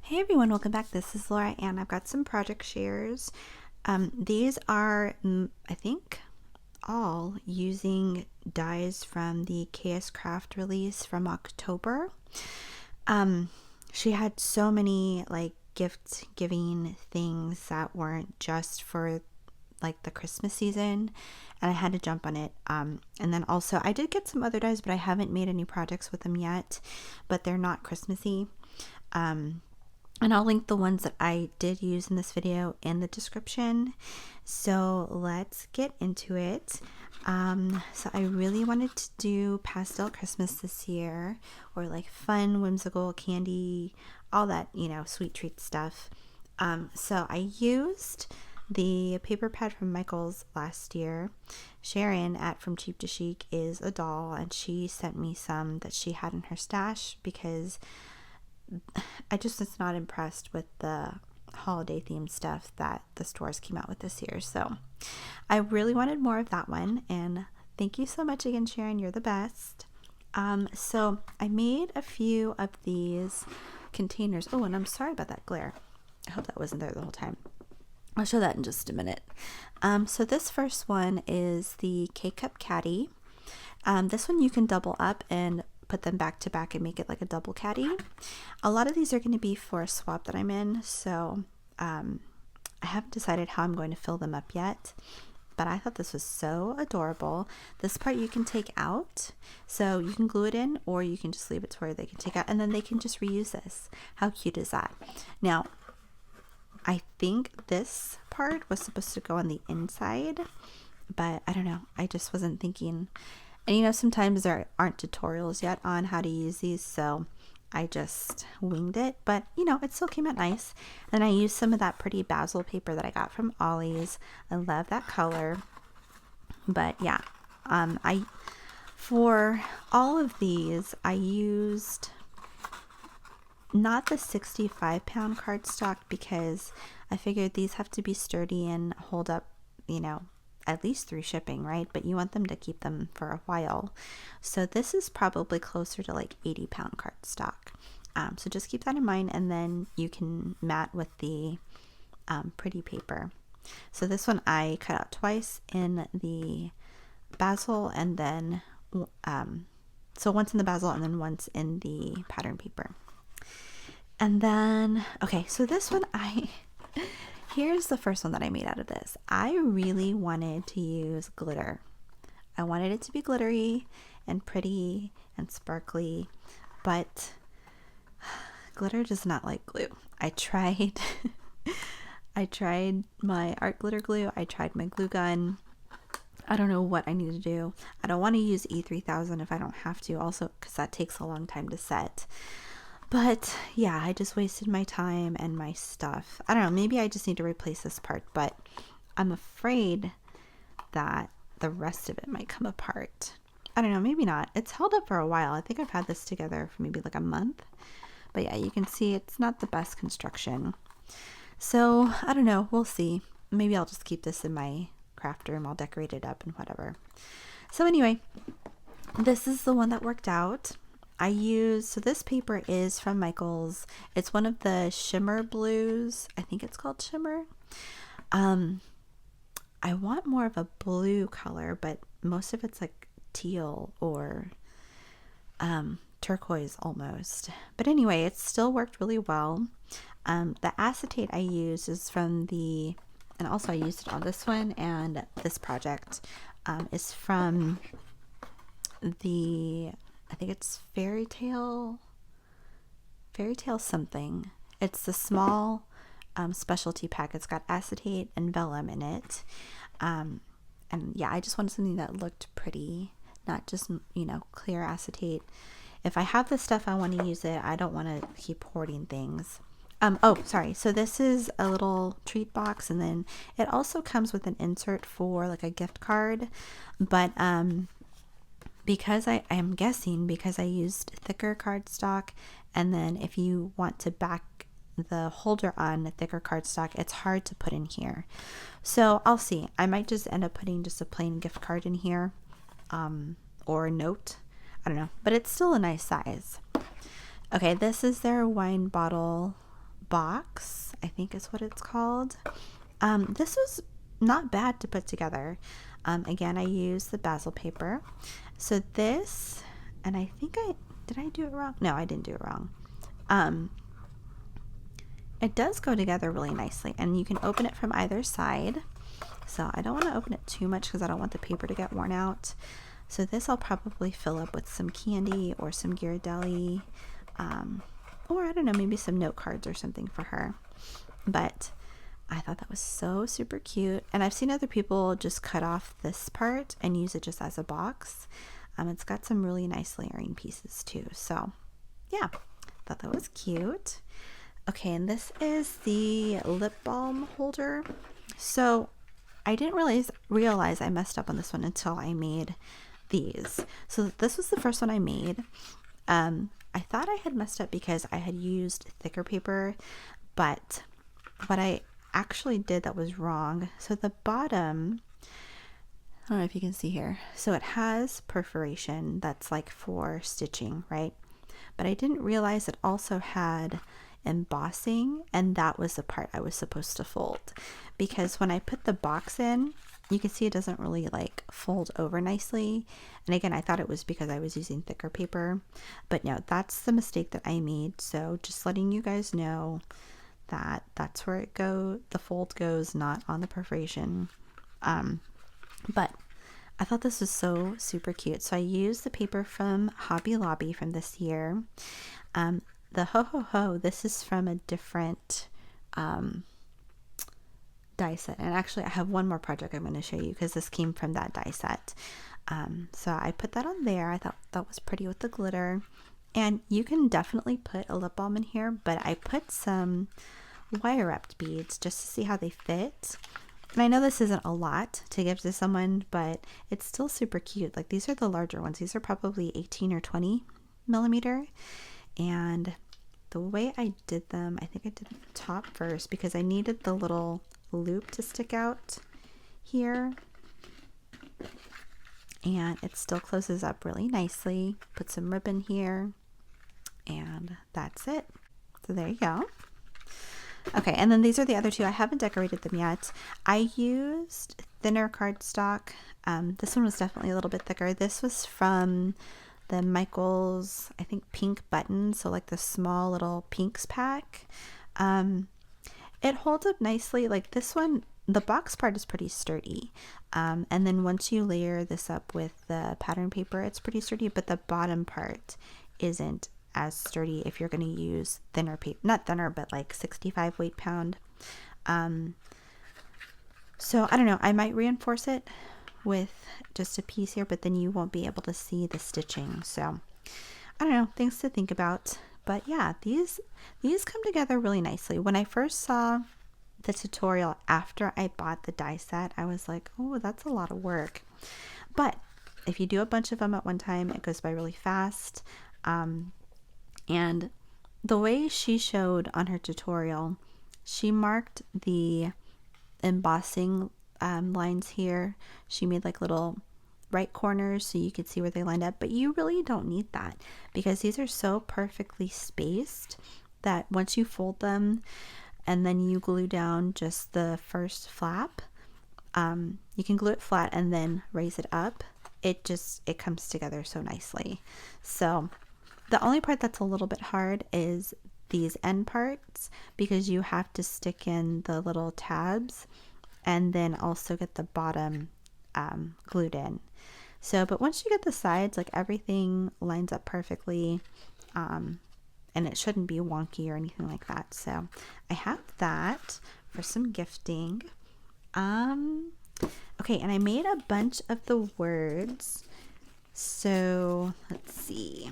Hey everyone, welcome back. This is Laura and I've got some project shares. These are, I think, all using dies from the KSCRAFT release from October. She had so many like gift giving things that weren't just for like the Christmas season, and I had to jump on it. And then also I did get some other dies, but I haven't made any projects with them yet, but they're not Christmassy. And I'll link the ones that I did use in this video in the description. So let's get into it. So I really wanted to do pastel Christmas this year, or like fun, whimsical candy, all that, sweet treat stuff. So I used the paper pad from Michael's last year. Sharon at From Cheap to Chic is a doll, and she sent me some that she had in her stash because I just was not impressed with the holiday themed stuff that the stores came out with this year. So I really wanted more of that one, and thank you so much again, Sharon. You're the best. So I made a few of these containers. Oh, and I'm sorry about that glare. I hope that wasn't there the whole time. I'll show that in just a minute. So this first one is the K-Cup Caddy. This one you can double up and put them back to back and make it like a double caddy. A lot of these are going to be for a swap that I'm in, so I haven't decided how I'm going to fill them up yet, but I thought this was so adorable. This part you can take out, so you can glue it in, or you can just leave it to where they can take out, and then they can just reuse this. How cute is that? Now, I think this part was supposed to go on the inside, but I don't know. I just wasn't thinking. And sometimes there aren't tutorials yet on how to use these, so I just winged it, but it still came out nice. And I used some of that pretty basil paper that I got from Ollie's. I love that color. But yeah, for all of these, I used not the 65-pound cardstock because I figured these have to be sturdy and hold up, at least through shipping, right? But you want them to keep them for a while. So this is probably closer to like 80-pound cardstock. So just keep that in mind, and then you can mat with the pretty paper. So this one I cut out twice in the basil, and then so once in the basil and then once in the pattern paper. And then, okay, so this one here's the first one that I made out of this. I really wanted to use glitter. I wanted it to be glittery and pretty and sparkly, but glitter does not like glue. I tried my art glitter glue. I tried my glue gun. I don't know what I need to do. I don't want to use E3000 if I don't have to, also because that takes a long time to set. But yeah, I just wasted my time and my stuff. I don't know, maybe I just need to replace this part, but I'm afraid that the rest of it might come apart. I don't know, maybe not. It's held up for a while. I think I've had this together for maybe like a month. But yeah, you can see it's not the best construction. So I don't know, we'll see. Maybe I'll just keep this in my craft room. I'll decorate it up and whatever. So anyway, this is the one that worked out. So this paper is from Michael's. It's one of the shimmer blues. I think it's called shimmer. I want more of a blue color, but most of it's like teal or turquoise almost. But anyway, it still worked really well. The acetate I used is from and also I used it on this one, and this project is from I think it's Fairy Tale something. It's the small specialty pack. It's got acetate and vellum in it. And yeah, I just wanted something that looked pretty, not just, clear acetate. If I have this stuff, I want to use it. I don't want to keep hoarding things. Oh, sorry. So this is a little treat box, and then it also comes with an insert for like a gift card. But because I'm guessing because I used thicker cardstock, and then if you want to back the holder on a thicker cardstock, it's hard to put in here. So I'll see. I might just end up putting just a plain gift card in here, or a note. I don't know, but it's still a nice size. Okay, this is their wine bottle box, I think is what it's called. This was not bad to put together. Again, I used the basil paper. So this, and I think did I do it wrong? No, I didn't do it wrong. It does go together really nicely, and you can open it from either side. So I don't want to open it too much because I don't want the paper to get worn out. So this I'll probably fill up with some candy or some Ghirardelli, or I don't know, maybe some note cards or something for her. But I thought that was so super cute, and I've seen other people just cut off this part and use it just as a box. It's got some really nice layering pieces too, so yeah, thought that was cute. Okay, and this is the lip balm holder. So I didn't realize I messed up on this one until I made these. So this was the first one I made. I thought I had messed up because I had used thicker paper, but what I actually did that was wrong. So the bottom, I don't know if you can see here, so it has perforation that's like for stitching, right? But I didn't realize it also had embossing, and that was the part I was supposed to fold, because when I put the box in, you can see it doesn't really like fold over nicely. And again, I thought it was because I was using thicker paper, but no, that's the mistake that I made. So just letting you guys know that that's where the fold goes, not on the perforation. But I thought this was so super cute. So I used the paper from Hobby Lobby from this year. The Ho Ho Ho, this is from a different die set, and actually I have one more project I'm going to show you because this came from that die set. So I put that on there. I thought that was pretty with the glitter, and you can definitely put a lip balm in here, but I put some wire wrapped beads just to see how they fit. And I know this isn't a lot to give to someone, but it's still super cute. Like, these are the larger ones. These are probably 18 or 20 millimeter, and the way I did them, I think I did the top first because I needed the little loop to stick out here, and it still closes up really nicely. Put some ribbon here, and that's it. So there you go. Okay, and then these are the other two. I haven't decorated them yet. I used thinner cardstock. This one was definitely a little bit thicker. This was from the Michaels, I think, pink buttons, so like the small little pinks pack. It holds up nicely. Like this one, the box part is pretty sturdy, and then once you layer this up with the pattern paper, it's pretty sturdy, but the bottom part isn't as sturdy if you're going to use thinner paper, not thinner, but like 65 weight pound. So I don't know, I might reinforce it with just a piece here, but then you won't be able to see the stitching. So I don't know, things to think about. But yeah, these come together really nicely. When I first saw the tutorial after I bought the die set, I was like, oh, that's a lot of work. But if you do a bunch of them at one time, it goes by really fast. And the way she showed on her tutorial, she marked the embossing lines here. She made like little right corners so you could see where they lined up, but you really don't need that because these are so perfectly spaced that once you fold them and then you glue down just the first flap, you can glue it flat and then raise it up. It comes together so nicely. So the only part that's a little bit hard is these end parts, because you have to stick in the little tabs and then also get the bottom glued in. So, but once you get the sides, like everything lines up perfectly, and it shouldn't be wonky or anything like that. So I have that for some gifting. Okay, and I made a bunch of the words. So let's see.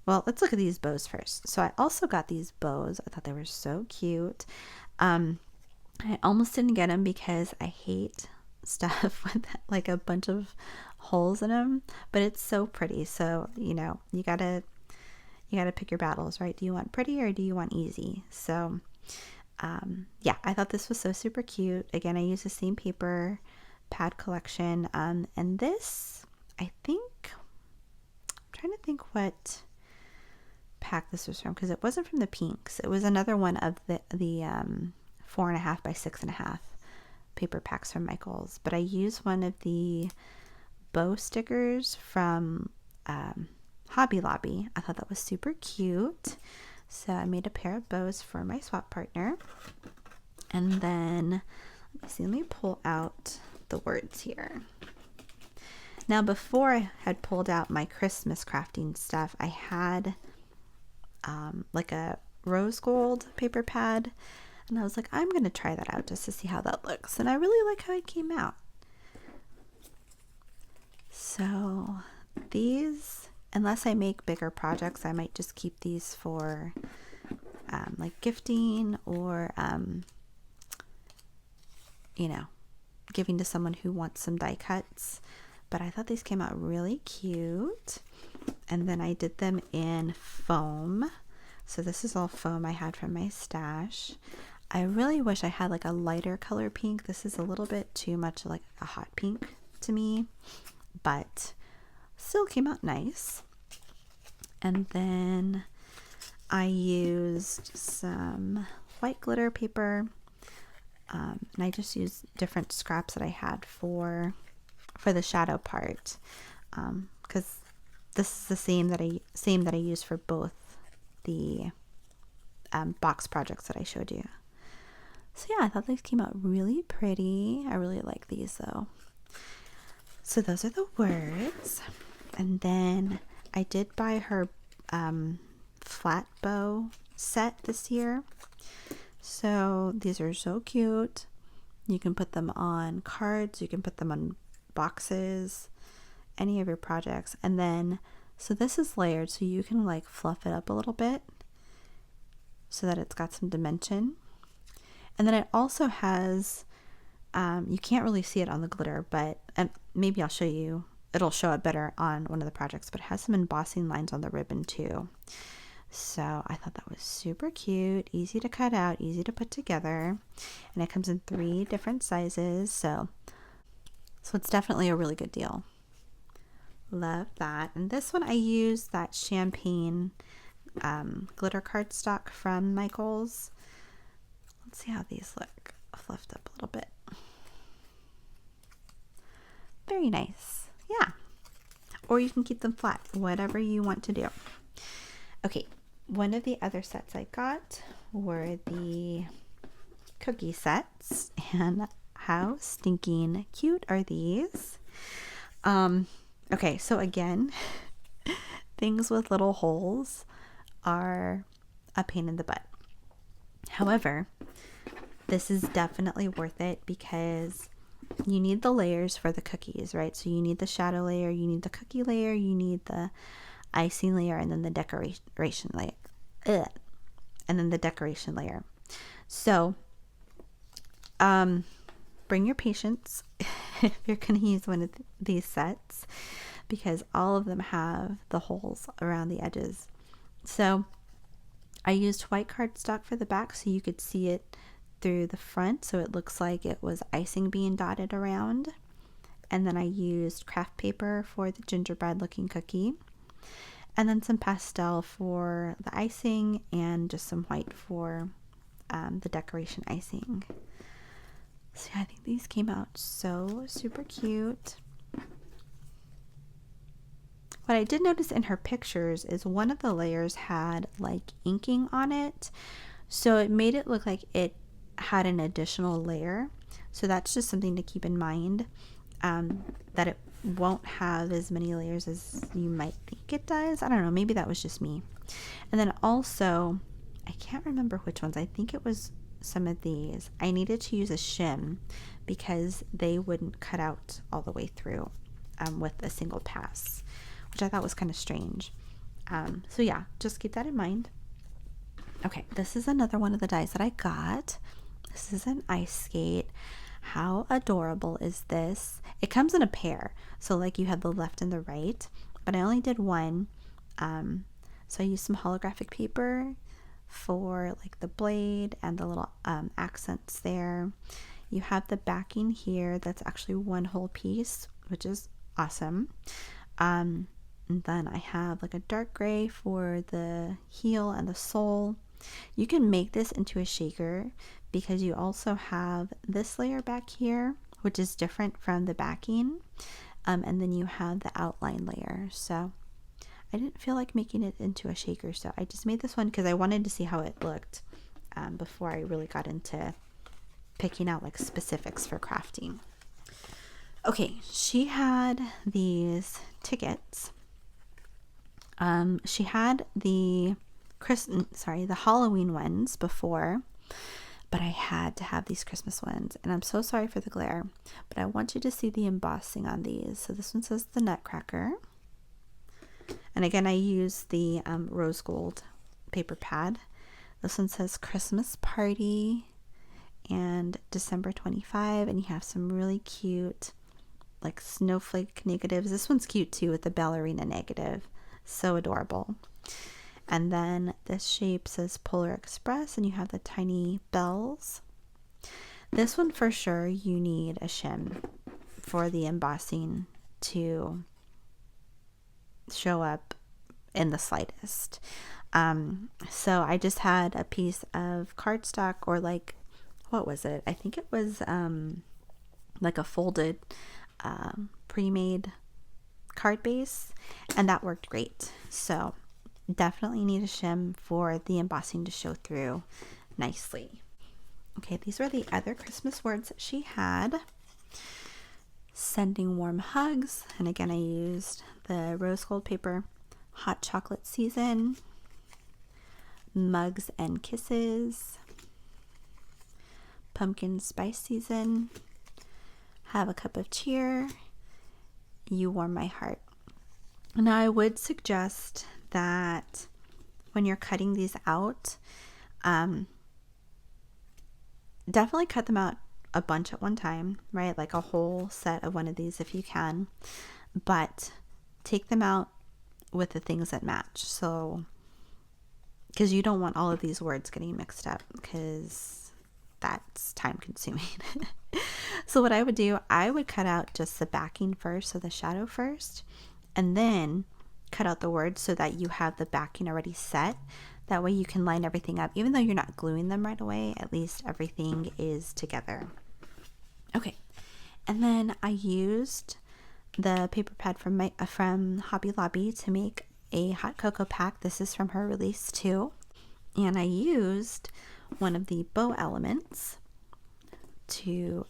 Well, let's look at these bows first. So I also got these bows. I thought they were so cute. I almost didn't get them because I hate stuff with like a bunch of holes in them, but it's so pretty. So, you know, you gotta pick your battles, right? Do you want pretty or do you want easy? So, yeah, I thought this was so super cute. Again, I use the same paper pad collection. And this, I think, I'm trying to think what pack this was from, because it wasn't from the pinks. It was another one of the 4.5 by 6.5 paper packs from Michaels. But I used one of the bow stickers from Hobby Lobby. I thought that was super cute. So I made a pair of bows for my swap partner. And then, let me pull out the words here. Now, before I had pulled out my Christmas crafting stuff, I had like a rose gold paper pad. And I was like, I'm going to try that out just to see how that looks. And I really like how it came out. So these, unless I make bigger projects, I might just keep these for like gifting or, you know, giving to someone who wants some die cuts. But I thought these came out really cute. And then I did them in foam. So this is all foam I had from my stash. I really wish I had like a lighter color pink. This is a little bit too much like a hot pink to me, but still came out nice. And then I used some white glitter paper, and I just used different scraps that I had for the shadow part, because this is the same that I used for both the box projects that I showed you. So yeah, I thought these came out really pretty. I really like these though. So those are the words. And then I did buy her flat bow set this year. So these are so cute. You can put them on cards, you can put them on boxes, any of your projects. And then, so this is layered, so you can like fluff it up a little bit so that it's got some dimension. And then it also has, you can't really see it on the glitter, but, and maybe I'll show you, it'll show it better on one of the projects, but it has some embossing lines on the ribbon too. So I thought that was super cute, easy to cut out, easy to put together. And it comes in 3 different sizes. So it's definitely a really good deal. Love that. And this one I used that champagne glitter cardstock from Michaels. Let's see how these look fluffed up a little bit. Very nice. Yeah. Or you can keep them flat, whatever you want to do. Okay, one of the other sets I got were the cookie sets, and how stinking cute are these? Okay, so again, things with little holes are a pain in the butt. However, this is definitely worth it because you need the layers for the cookies, right? So you need the shadow layer, you need the cookie layer, you need the icing layer, and then the decoration layer. And then the decoration layer. So, bring your patience if you're going to use one of these sets, because all of them have the holes around the edges. So I used white cardstock for the back so you could see it through the front, so it looks like it was icing being dotted around. And then I used craft paper for the gingerbread looking cookie, and then some pastel for the icing, and just some white for the decoration icing. So yeah, I think these came out so super cute. What I did notice in her pictures is one of the layers had like inking on it, so it made it look like it had an additional layer. So that's just something to keep in mind, that it won't have as many layers as you might think it does. I don't know, maybe that was just me. And then also, I can't remember which ones, I think it was some of these, I needed to use a shim because they wouldn't cut out all the way through with a single pass, which I thought was kind of strange. So yeah, just keep that in mind. Okay, this is another one of the dies that I got. This is an ice skate. How adorable is this? It comes in a pair, so like you have the left and the right, but I only did one. So I used some holographic paper for like the blade and the little accents there. You have the backing here that's actually one whole piece, which is awesome. And then I have like a dark gray for the heel and the sole. You can make this into a shaker because you also have this layer back here, which is different from the backing. And then you have the outline layer. So I didn't feel like making it into a shaker, so I just made this one because I wanted to see how it looked before I really got into picking out like specifics for crafting. Okay, she had these tickets. She had the Halloween ones before, but I had to have these Christmas ones, and I'm so sorry for the glare, but I want you to see the embossing on these. So this one says the Nutcracker, and again I use the rose gold paper pad. This one says Christmas Party and December 25, and you have some really cute like snowflake negatives. This one's cute too with the ballerina negative. So adorable. And then this shape says Polar Express, and you have the tiny bells. This one for sure you need a shim for the embossing to show up in the slightest. So I just had a piece of cardstock, or like, what was it? I think it was like a folded pre-made card base, and that worked great. So definitely need a shim for the embossing to show through nicely. Okay, these were the other Christmas words that she had. Sending warm hugs, and again I used the rose gold paper. Hot chocolate season, mugs and kisses, pumpkin spice season, have a cup of cheer, you warm my heart. Now I would suggest that when you're cutting these out, definitely cut them out a bunch at one time, right? Like a whole set of one of these if you can, but take them out with the things that match. So, because you don't want all of these words getting mixed up, because that's time consuming. So what I would do, I would cut out just the backing first, so the shadow first, and then cut out the words so that you have the backing already set. That way you can line everything up. Even though you're not gluing them right away, at least everything is together. Okay, and then I used the paper pad from Hobby Lobby to make a hot cocoa pack. This is from her release too. And I used one of the bow elements to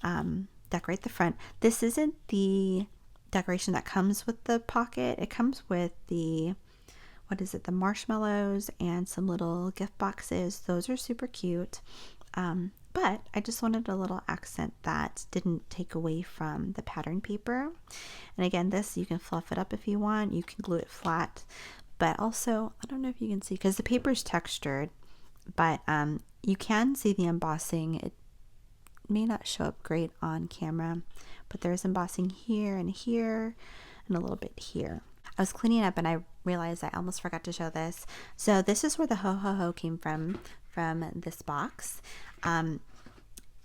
decorate the front. This isn't the decoration that comes with the pocket. It comes with the, what is it, the marshmallows and some little gift boxes. Those are super cute. But I just wanted a little accent that didn't take away from the pattern paper. And again, this, you can fluff it up if you want. You can glue it flat. But also, I don't know if you can see, because the paper is textured, but you can see the embossing. It may not show up great on camera, but there's embossing here and a little bit here. I was cleaning up and I realized I almost forgot to show this. So this is where the ho ho ho came from this box.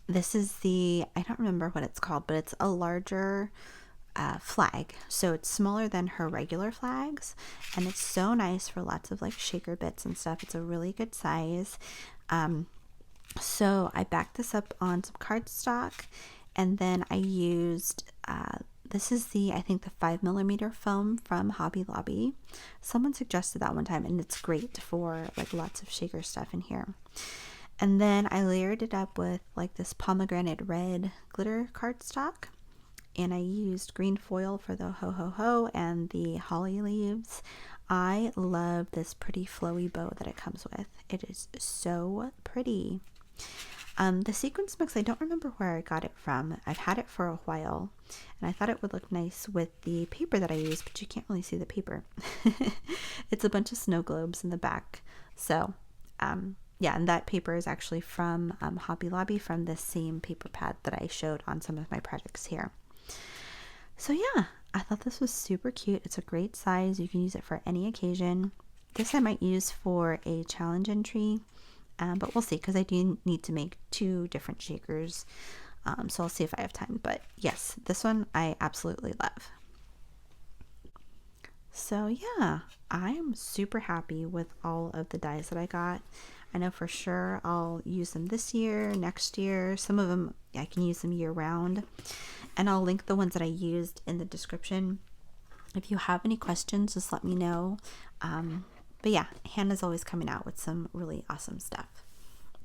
This is the, I don't remember what it's called, but it's a larger flag. So it's smaller than her regular flags, and it's so nice for lots of like shaker bits and stuff. It's a really good size. So I backed this up on some cardstock, and then I used this is I think the 5mm foam from Hobby Lobby. Someone suggested that one time, and it's great for like lots of shaker stuff in here. And then I layered it up with like this pomegranate red glitter cardstock, and I used green foil for the ho ho ho and the holly leaves. I love this pretty flowy bow that it comes with. It is so pretty. The sequence mix, I don't remember where I got it from. I've had it for a while, and I thought it would look nice with the paper that I use, but you can't really see the paper. It's a bunch of snow globes in the back. So, yeah, and that paper is actually from Hobby Lobby, from the same paper pad that I showed on some of my projects here. So yeah, I thought this was super cute. It's a great size. You can use it for any occasion. This I might use for a challenge entry. But we'll see, because I do need to make 2 different shakers, so I'll see if I have time. But yes, this one I absolutely love. So yeah, I'm super happy with all of the dies that I got. I know for sure I'll use them this year, next year. Some of them I can use them year round. And I'll link the ones that I used in the description. If you have any questions, just let me know. But yeah, Hannah's always coming out with some really awesome stuff.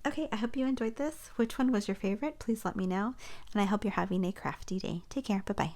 Okay, I hope you enjoyed this. Which one was your favorite? Please let me know. And I hope you're having a crafty day. Take care. Bye-bye.